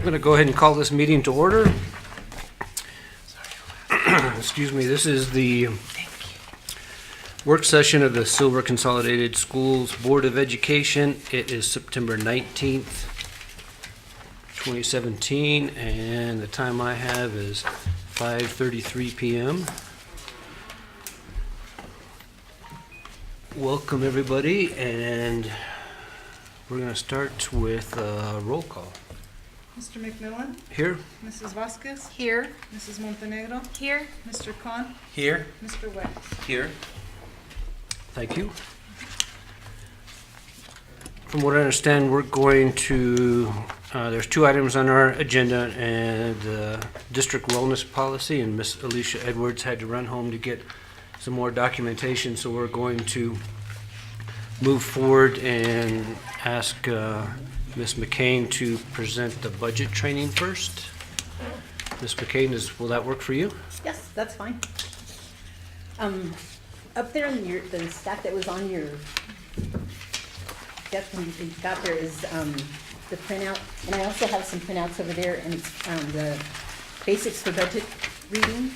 I'm going to go ahead and call this meeting to order. Excuse me, this is the work session of the Silver Consolidated Schools Board of Education. It is September 19th, 2017, and the time I have is 5:33 p.m. Welcome, everybody, and we're going to start with a roll call. Mr. McMillan? Here. Mrs. Vasquez? Here. Mrs. Montenegro? Here. Mr. Khan? Here. Mr. West? Here. Thank you. From what I understand, we're going to, there's two items on our agenda, and the district wellness policy, and Miss Alicia Edwards had to run home to get some more documentation, so we're going to move forward and ask Ms. McCain to present the budget training first. Ms. McCain, will that work for you? Yes, that's fine. Up there in the stack that was on your desk when you got there is the printout, and I also have some printouts over there, and it's the basics for budget reading.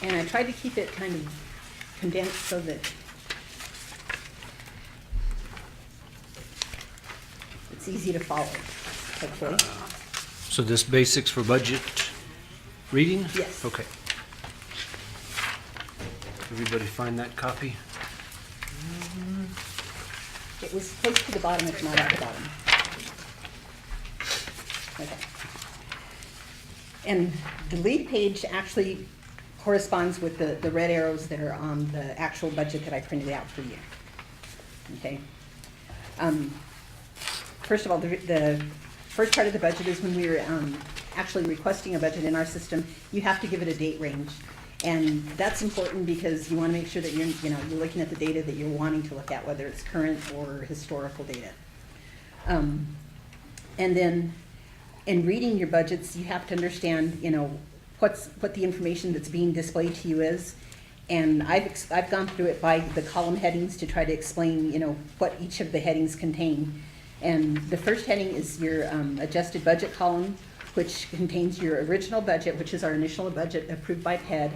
And I tried to keep it kind of condensed so that it's easy to follow, hopefully. So this basics for budget reading? Yes. Okay. Everybody find that copy? It was close to the bottom, if not at the bottom. Okay. And the lead page actually corresponds with the red arrows that are on the actual budget that I printed out for you. Okay. First of all, the first part of the budget is when we're actually requesting a budget in our system, you have to give it a date range. And that's important because you want to make sure that you're looking at the data that you're wanting to look at, whether it's current or historical data. And then in reading your budgets, you have to understand, what the information that's being displayed to you is. And I've gone through it by the column headings to try to explain, what each of the headings contain. And the first heading is your adjusted budget column, which contains your original budget, which is our initial budget approved by PED.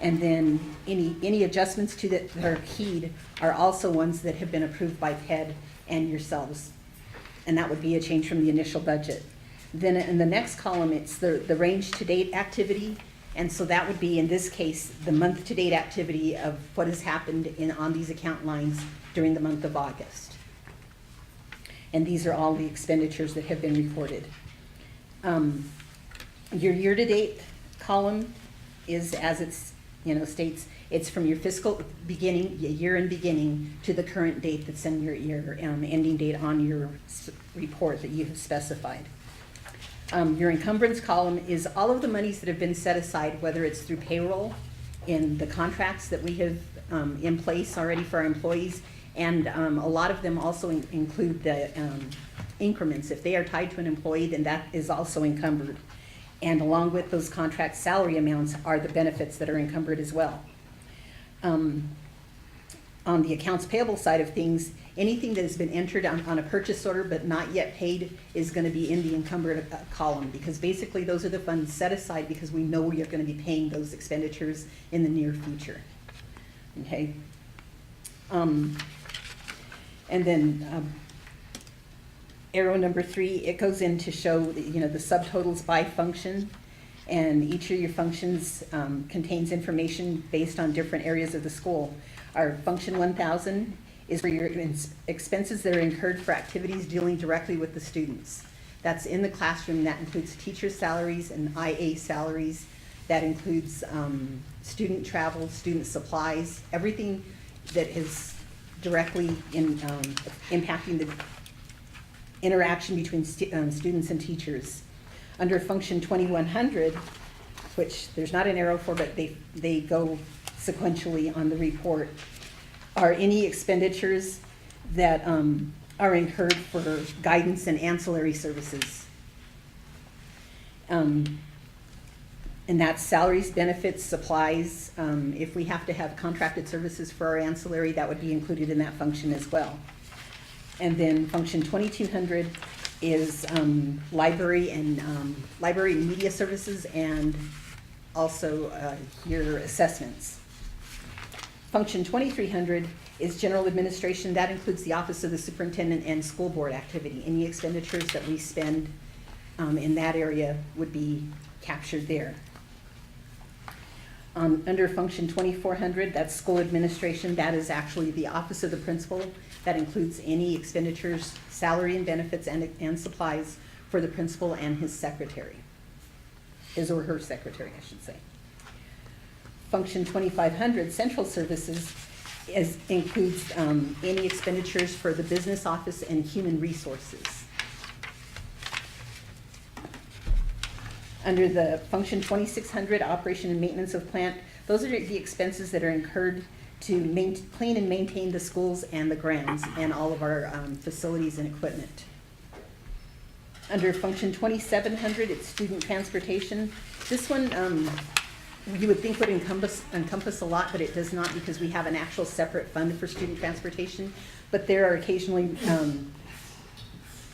And then any adjustments to that are keyed are also ones that have been approved by PED and yourselves. And that would be a change from the initial budget. Then in the next column, it's the range to date activity. And so that would be, in this case, the month to date activity of what has happened on these account lines during the month of August. And these are all the expenditures that have been reported. Your year-to-date column is, as it's states, it's from your fiscal beginning, year in beginning, to the current date that's in your ending date on your report that you have specified. Your encumbrance column is all of the monies that have been set aside, whether it's through payroll, in the contracts that we have in place already for our employees, and a lot of them also include the increments. If they are tied to an employee, then that is also encumbered. And along with those contract salary amounts are the benefits that are encumbered as well. On the accounts payable side of things, anything that has been entered on a purchase order but not yet paid is going to be in the encumbered column, because basically those are the funds set aside because we know we are going to be paying those expenditures in the near future. Okay. And then arrow number 3, it goes in to show the subtotals by function, and each of your functions contains information based on different areas of the school. Our function 1000 is for your expenses that are incurred for activities dealing directly with the students. That's in the classroom. That includes teacher salaries and IA salaries. That includes student travel, student supplies, everything that is directly impacting the interaction between students and teachers. Under function 2100, which there's not an arrow for, but they go sequentially on the report, are any expenditures that are incurred for guidance and ancillary services. And that's salaries, benefits, supplies. If we have to have contracted services for our ancillary, that would be included in that function as well. And then function 2200 is library and library and media services, and also your assessments. Function 2300 is general administration. That includes the office of the superintendent and school board activity. Any expenditures that we spend in that area would be captured there. Under function 2400, that's school administration. That is actually the office of the principal. That includes any expenditures, salary and benefits, and supplies for the principal and his secretary. His or her secretary, I should say. Function 2500, central services, includes any expenditures for the business office and human resources. Under the function 2600, operation and maintenance of plant, those are the expenses that are incurred to clean and maintain the schools and the grounds and all of our facilities and equipment. Under function 2700, it's student transportation. This one, you would think would encompass a lot, but it does not, because we have an actual separate fund for student transportation. But there are occasionally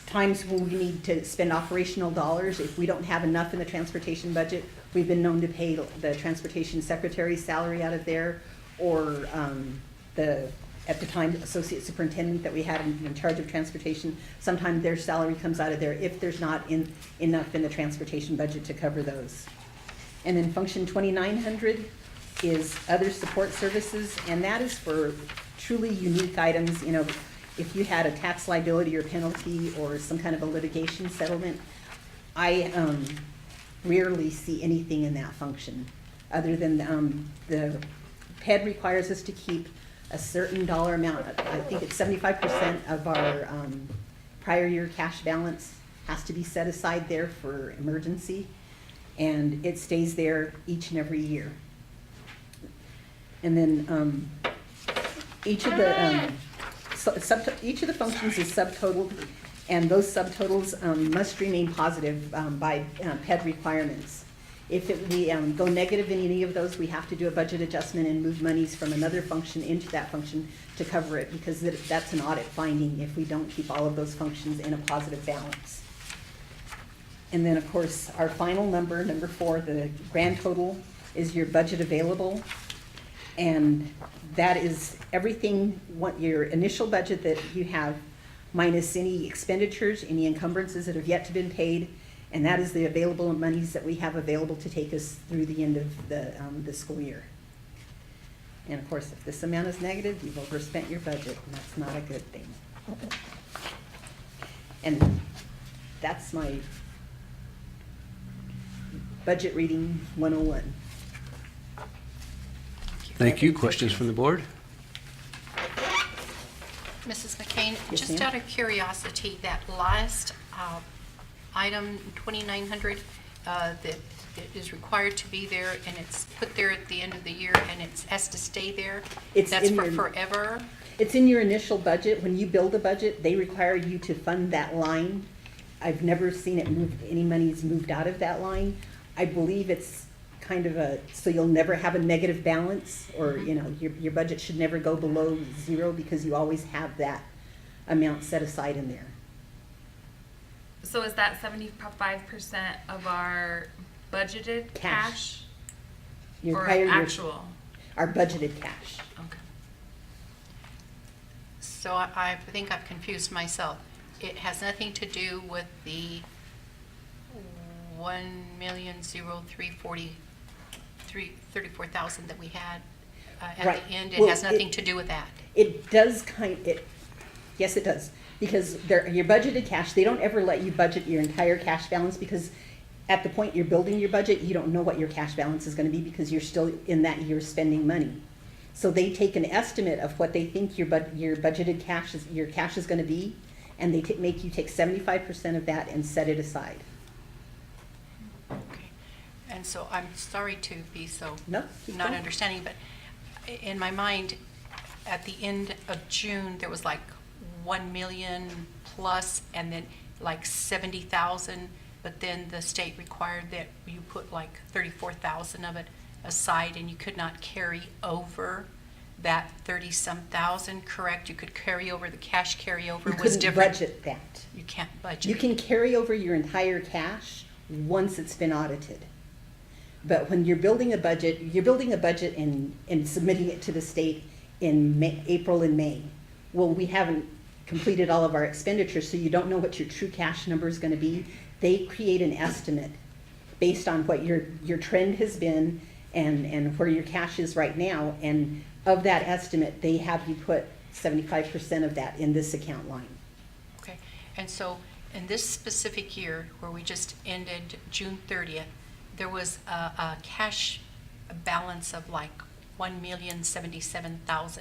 times when we need to spend operational dollars. If we don't have enough in the transportation budget, we've been known to pay the transportation secretary's salary out of there, or at the time, associate superintendent that we had in charge of transportation, sometimes their salary comes out of there if there's not enough in the transportation budget to cover those. And then function 2900 is other support services, and that is for truly unique items. You know, if you had a tax liability or penalty or some kind of a litigation settlement, I rarely see anything in that function, other than the PED requires us to keep a certain dollar amount. I think it's 75% of our prior year cash balance has to be set aside there for emergency, and it stays there each and every year. And then each of the functions is subtotaled, and those subtotals must remain positive by PED requirements. If we go negative in any of those, we have to do a budget adjustment and move monies from another function into that function to cover it, because that's an audit finding if we don't keep all of those functions in a positive balance. And then, of course, our final number, number 4, the grand total, is your budget available. And that is everything, what your initial budget that you have, minus any expenditures, any encumbrances that have yet to been paid, and that is the available monies that we have available to take us through the end of the school year. And of course, if this amount is negative, you've overspent your budget, and that's not a good thing. And that's my budget reading 101. Thank you. Questions from the board? Mrs. McCain, Yes, just ma'am. out of curiosity, that last item 2900 that is required to be there, and it's put there at the end of the year, and it has to stay there, It's that's in for your- forever? It's in your initial budget. When you build a budget, they require you to fund that line. I've never seen it move, any money's moved out of that line. I believe it's kind of so you'll never have a negative balance, or, you know, your budget should never go below 0, because you always have that amount set aside in there. So is that 75% of our budgeted Cash. cash? Your Or prior year- actual? Our budgeted cash. Okay. So I think I've confused myself. It has nothing to do with the 1,034,000 that we had at Right. the end. It Well, has nothing to do with that. It does yes, it does, because your budgeted cash, they don't ever let you budget your entire cash balance, because at the point you're building your budget, you don't know what your cash balance is gonna be, because you're still in that year spending money. So they take an estimate of what they think your budgeted cash is gonna be, and they make you take 75% of that and set it aside. Okay. And so I'm sorry to be so No, keep not going. understanding, but in my mind, at the end of June, there was like 1 million plus, and then like 70,000, but then the state required that you put like 34,000 of it aside, and you could not carry over that 30-some thousand, correct? You could carry over, the cash carryover You was couldn't different? budget that. You can't budget. You can carry over your entire cash once it's been audited. But when you're building a budget and submitting it to the state in April and May. Well, we haven't completed all of our expenditures, so you don't know what your true cash number is gonna be. They create an estimate based on what your trend has been and where your cash is right now. And of that estimate, they have you put 75% of that in this account line. Okay, and so in this specific year, where we just ended June 30th, there was a cash balance of like 1,077,000,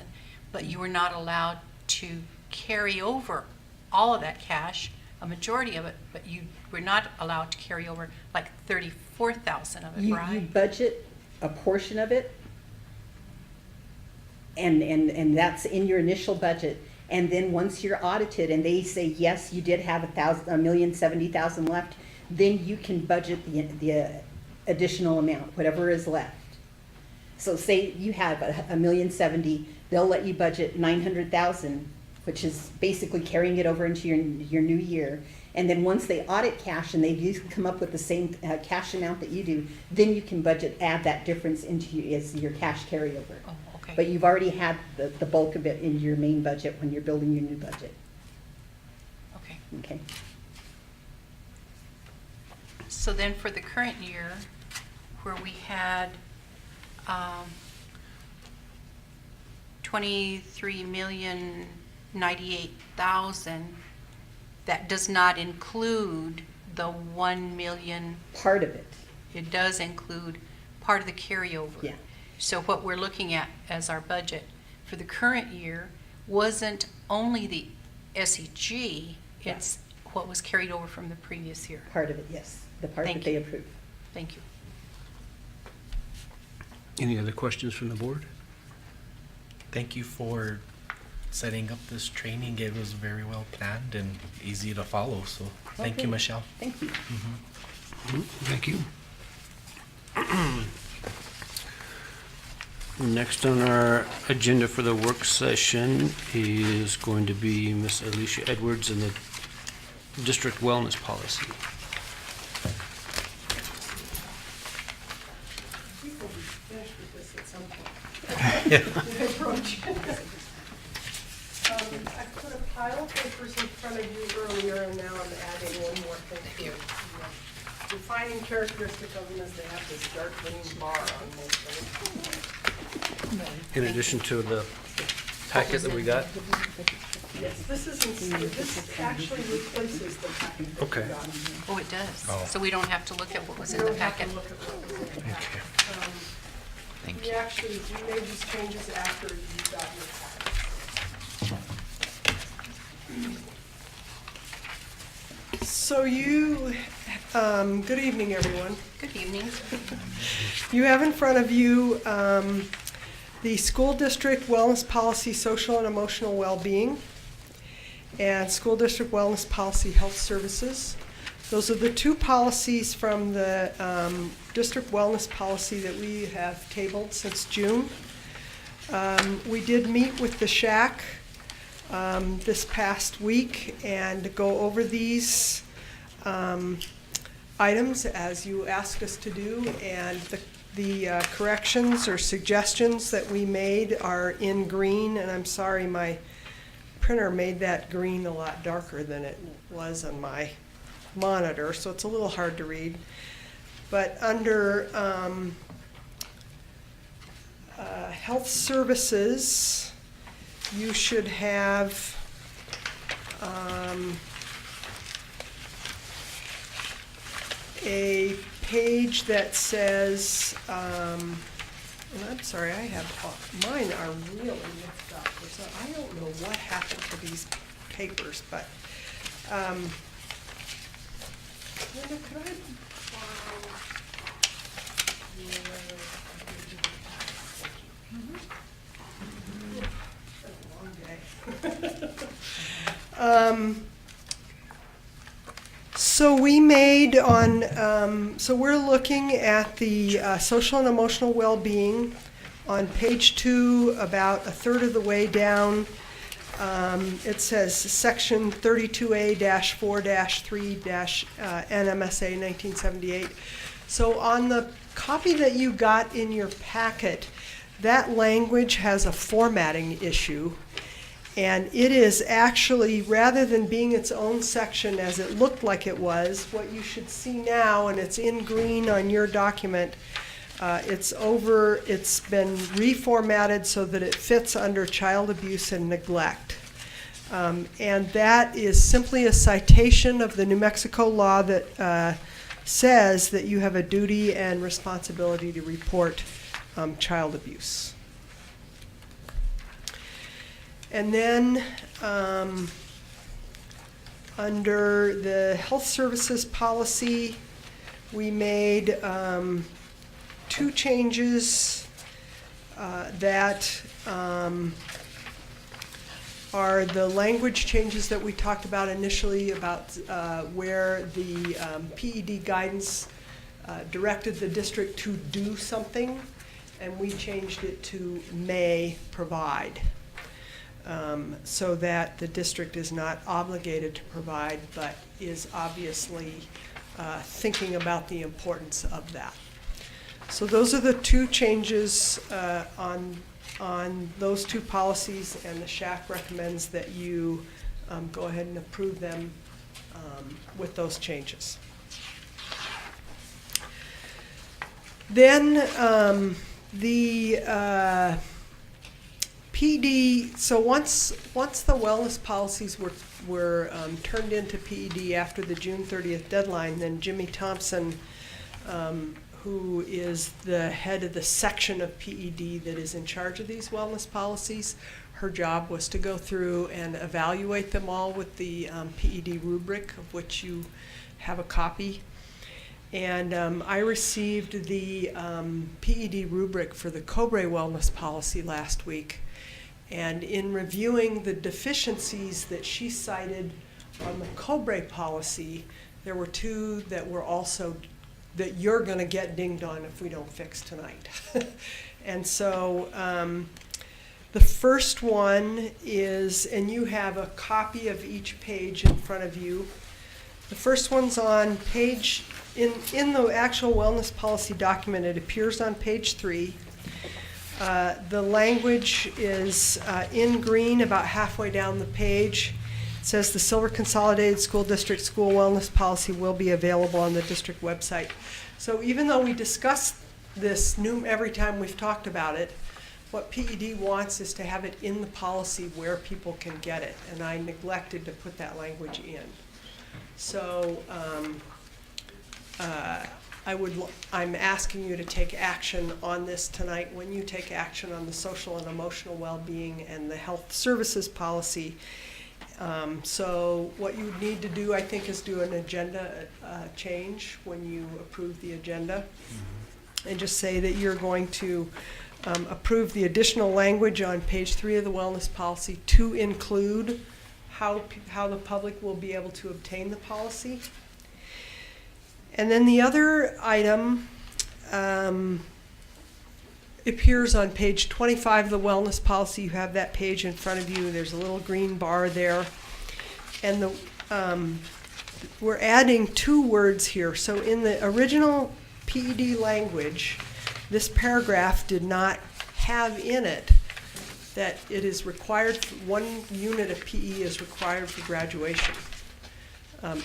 but you were not allowed to carry over all of that cash, a majority of it, but you were not allowed to carry over like 34,000 of it, You right? budget a portion of it, and that's in your initial budget. And then once you're audited and they say, yes, you did have 1,070,000 left, then you can budget the additional amount, whatever is left. So say you have 1,070,000, they'll let you budget 900,000, which is basically carrying it over into your new year. And then once they audit cash and they do come up with the same cash amount that you do, then you can add that difference into your cash carryover. Oh, okay. But you've already had the bulk of it in your main budget when you're building your new budget. Okay. Okay. So then for the current year, where we had 23,098,000, that does not include the 1 million. Part of it. It does include part of the carryover. Yeah. So what we're looking at as our budget for the current year wasn't only the SEG, it's what was carried over from the previous year. Part of it, yes. The part Thank that they you. approve. Thank you. Any other questions from the board? Thank you for setting up this training. It was very well planned and easy to follow, so thank Okay. you, Michelle. Thank you. Thank you. Next on our agenda for the work session is going to be Miss Alicia Edwards and the district wellness policy. We will be finished with this at some point. I put a pile of papers in front of you earlier, and now I'm adding one more thing to it. The defining characteristic of them is they have this dark green bar on most of them. In addition to the packet that we got? Yes, this actually replaces the packet that Okay. we got. Oh, it does. Oh. So we don't have to look at what was You in the don't have packet. to look at what was in the Okay. packet. Thank We you. actually, we made these changes after you got your packet. So good evening, everyone. Good evening. You have in front of you the school district wellness policy, social and emotional well-being, and school district wellness policy, health services. Those are the two policies from the district wellness policy that we have tabled since June. We did meet with the SHAC this past week and go over these items as you asked us to do, and the corrections or suggestions that we made are in green, and I'm sorry, my printer made that green a lot darker than it was on my monitor, so it's a little hard to read. But under health services, you should have a page that says, and I'm sorry, I have, mine are really mixed up. So I don't know what happened to these papers, but, Linda, could I borrow your, That's a long day. So we made on, so we're looking at the social and emotional well-being On page 2, about a third of the way down, it says section 32A-4-3- NMSA 1978. So on the copy that you got in your packet, that language has a formatting issue. And it is actually, rather than being its own section as it looked like it was, what you should see now, and it's in green on your document, it's been reformatted so that it fits under child abuse and neglect. And that is simply a citation of the New Mexico law that says that you have a duty and responsibility to report child abuse. And then under the health services policy, we made 2 changes that are the language changes that we talked about initially about where the PED guidance directed the district to do something, and we changed it to may provide. So that the district is not obligated to provide, but is obviously thinking about the importance of that. So those are the 2 changes on those 2 policies, and the SHAC recommends that you go ahead and approve them with those changes. Then the PD, so once the wellness policies were turned into PED after the June 30th deadline, then Jimmy Thompson, who is the head of the section of PED that is in charge of these wellness policies, her job was to go through and evaluate them all with the PED rubric, of which you have a copy. And I received the PED rubric for the Cobre wellness policy last week. And in reviewing the deficiencies that she cited on the Cobre policy, there were 2 that were also, that you're going to get dinged on if we don't fix tonight. And so the first one is, and you have a copy of each page in front of you. The first one's on page, in the actual wellness policy document, it appears on page 3. The language is in green about halfway down the page. It says the Silver Consolidated School District School Wellness Policy will be available on the district website. So even though we discuss this every time we've talked about it, what PED wants is to have it in the policy where people can get it, and I neglected to put that language in. So I'm asking you to take action on this tonight. When you take action on the social and emotional well-being and the health services policy, so what you need to do, I think, is do an agenda change when you approve the agenda, and just say that you're going to approve the additional language on page 3 of the wellness policy to include how the public will be able to obtain the policy. And then the other item appears on page 25 of the wellness policy. You have that page in front of you. There's a little green bar there. And we're adding 2 words here. So in the original PED language, this paragraph did not have in it that it is required, 1 unit of PE is required for graduation.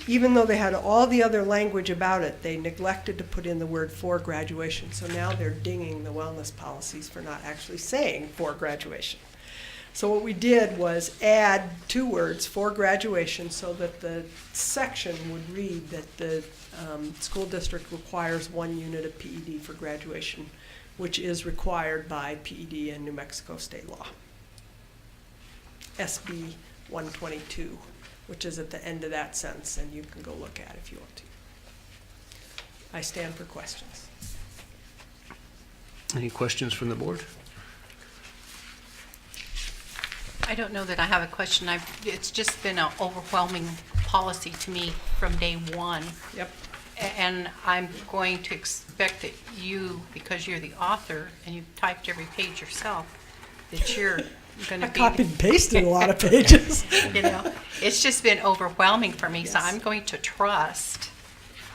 Even though they had all the other language about it, they neglected to put in the word for graduation. So now they're dinging the wellness policies for not actually saying for graduation. So what we did was add 2 words for graduation so that the section would read that the school district requires 1 unit of PED for graduation, which is required by PED and New Mexico state law. SB 122. Which is at the end of that sentence, and you can go look at it if you want to. I stand for questions. Any questions from the board? I don't know that I have a question. It's just been an overwhelming policy to me from day one. Yep. And I'm going to expect that you, because you're the author and you've typed every page yourself, that you're going to I be. copied and pasted a lot of pages. You know, it's just been overwhelming for me, so Yes. I'm going to trust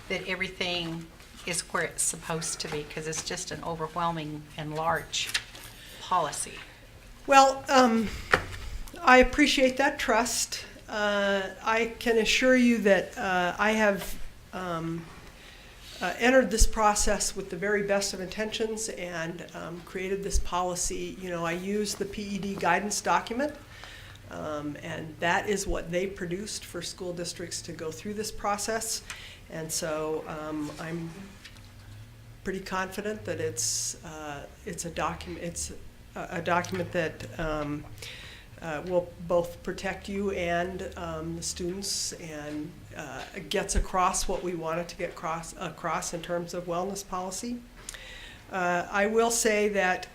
that everything is where it's supposed to be, because it's just an overwhelming and large policy. Well, I appreciate that trust. I can assure you that I have entered this process with the very best of intentions and created this policy. You know, I use the PED guidance document, and that is what they produced for school districts to go through this process. And so I'm pretty confident that it's a document. It's a document that will both protect you and the students, and gets across what we wanted to get across in terms of wellness policy. I will say that,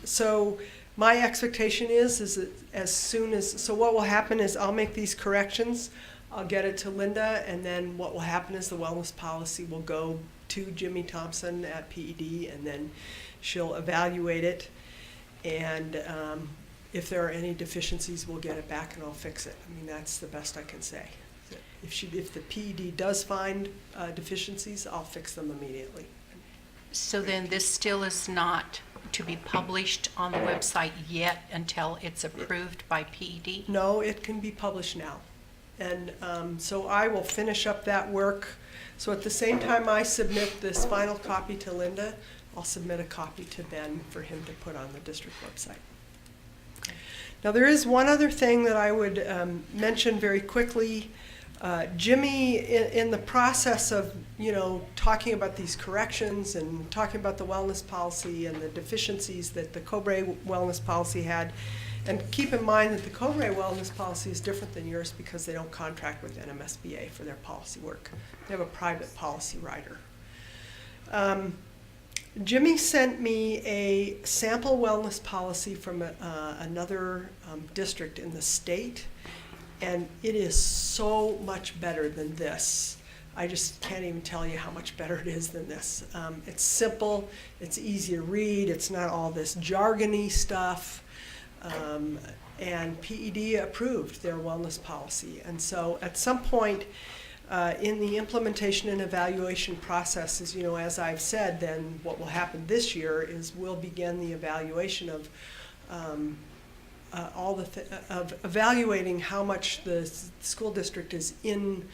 so my expectation is that as soon as, so what will happen is I'll make these corrections, I'll get it to Linda, and then what will happen is the wellness policy will go to Jimmy Thompson at PED, and then she'll evaluate it. And if there are any deficiencies, we'll get it back and I'll fix it. I mean, that's the best I can say. If the PED does find deficiencies, I'll fix them immediately. So then this still is not to be published on the website yet until it's approved by PED? No, it can be published now. And so I will finish up that work. So at the same time I submit this final copy to Linda, I'll submit a copy to Ben for him to put on the district website. Now there is one other thing that I would mention very quickly. Jimmy, in the process of, you know, talking about these corrections and talking about the wellness policy and the deficiencies that the Cobre wellness policy had, and keep in mind that the Cobre wellness policy is different than yours because they don't contract with NMSBA for their policy work. They have a private policy writer. Jimmy sent me a sample wellness policy from another district in the state, and it is so much better than this. I just can't even tell you how much better it is than this. It's simple, it's easy to read, it's not all this jargony stuff, and PED approved their wellness policy. And so at some point in the implementation and evaluation processes, you know, as I've said, then what will happen this year is we'll begin the evaluation of of evaluating how much the school district is in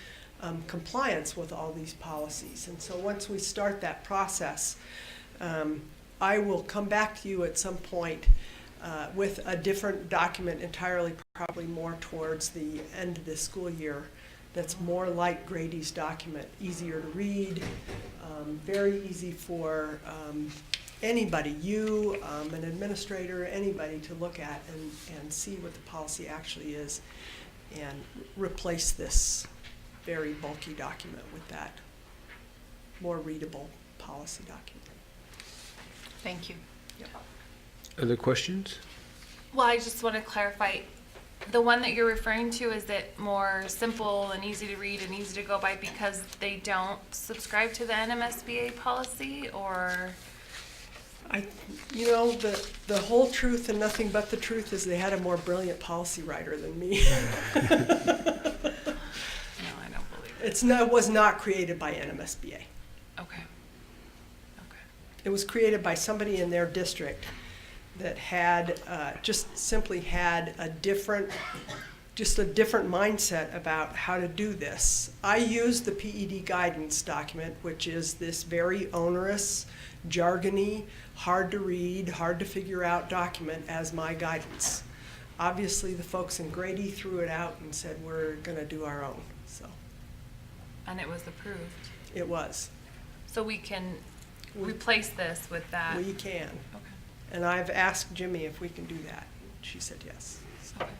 compliance with all these policies. And so once we start that process, I will come back to you at some point with a different document entirely, probably more towards the end of this school year, that's more like Grady's document, easier to read, very easy for anybody, you, an administrator, anybody to look at and see what the policy actually is, and replace this very bulky document with that more readable policy document. Thank you. Other questions? Well, I just want to clarify, the one that you're referring to, is it more simple and easy to read and easy to go by because they don't subscribe to the NMSBA policy, or? You know, the whole truth and nothing but the truth is they had a more brilliant policy writer than me. No, I don't believe it. It was not created by NMSBA. Okay. It was created by somebody in their district that had just simply had a different mindset about how to do this. I used the PED guidance document, which is this very onerous, jargony, hard to read, hard to figure out document as my guidance. Obviously, the folks in Grady threw it out and said, we're going to do our own. So And it was approved. it was. So we can replace this with that? We can. Okay. And I've asked Jimmy if we can do that. She said yes. So Okay.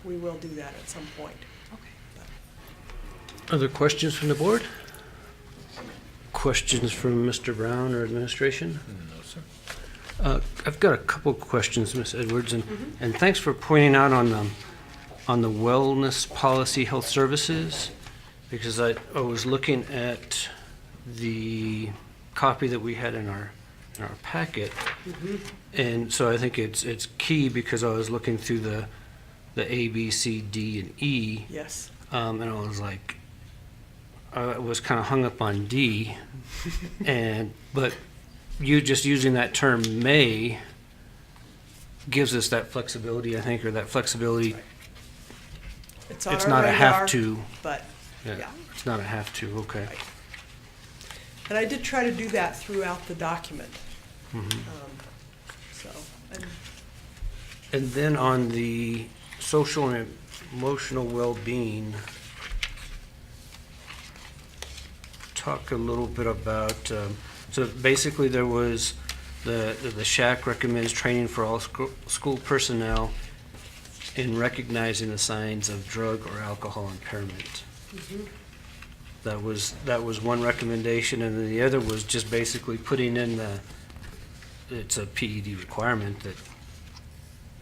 we will do that at some point. Okay. Other questions from the board? Questions from Mr. Brown or administration? No, sir. I've got a couple questions, Ms. Edwards, and thanks for pointing out on the wellness policy health services, because I was looking at the copy that we had in our packet. And so I think it's key because I was looking through the A, B, C, D, and E, Yes. and I was like, I was kind of hung up on D, but you just using that term may gives us that flexibility, I think, or that flexibility. It's on It's our not a have radar, to. but, Yeah, yeah. it's not a have to, okay. Right. And I did try to do that throughout the document. So, and And then on the social and emotional well-being, talk a little bit about, so basically there was, the SHAC recommends training for all school personnel in recognizing the signs of drug or alcohol impairment. That was one recommendation, and then the other was just basically putting in it's a PED requirement that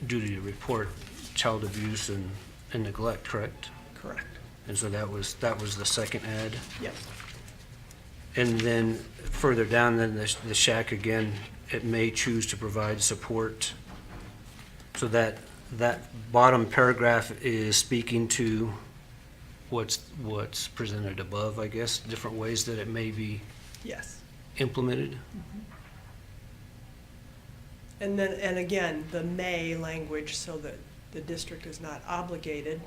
duty to report child abuse and neglect, correct? correct. And so that was the second ad. Yep. And then further down, then the SHAC again, it may choose to provide support. So that bottom paragraph is speaking to what's presented above, I guess, different ways that it may be Yes. implemented. And then, and again, the may language so that the district is not obligated,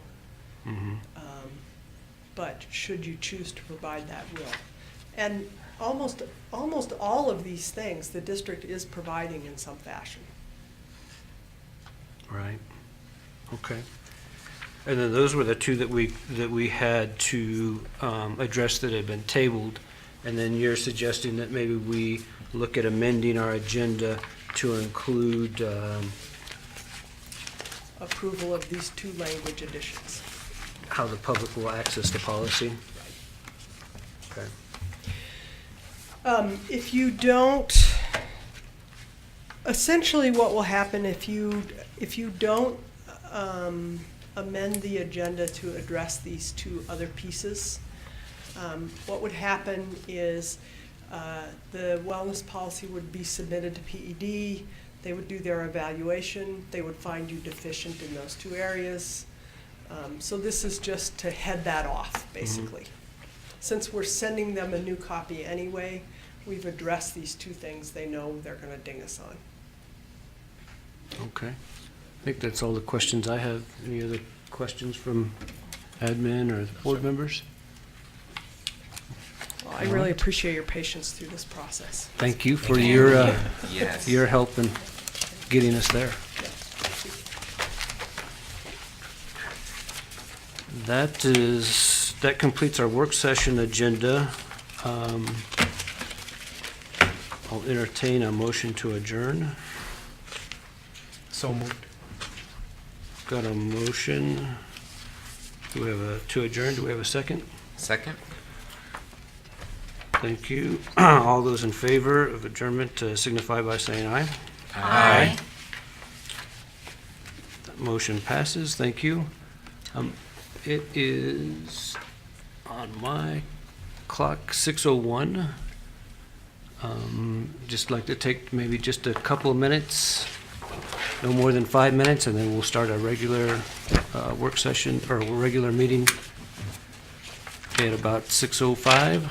but should you choose to provide that will. And almost all of these things, the district is providing in some fashion. Right, okay. And then those were the two that we had to address that had been tabled. And then you're suggesting that maybe we look at amending our agenda to include, Approval of these two language additions. how the public will access the policy. Okay. If you don't, essentially what will happen if you don't amend the agenda to address these two other pieces, what would happen is the wellness policy would be submitted to PED. They would do their evaluation. They would find you deficient in those two areas. So this is just to head that off, basically. Since we're sending them a new copy anyway, we've addressed these two things they know they're going to ding us on. Okay. I think that's all the questions I have. Any other questions from admin or board members? Well, I really appreciate your patience through this process. Thank you for your Yes. your help in getting us there. That completes our work session agenda. I'll entertain a motion to adjourn. So moved. Got a motion. Do we have to adjourn? Do we have a second? Second? Thank you. All those in favor of adjournment signify by saying aye. Aye. That motion passes. Thank you. It is on my clock 6:01. Just like to take maybe just a couple of minutes, no more than 5 minutes, and then we'll start our regular work session or regular meeting at about 6:05.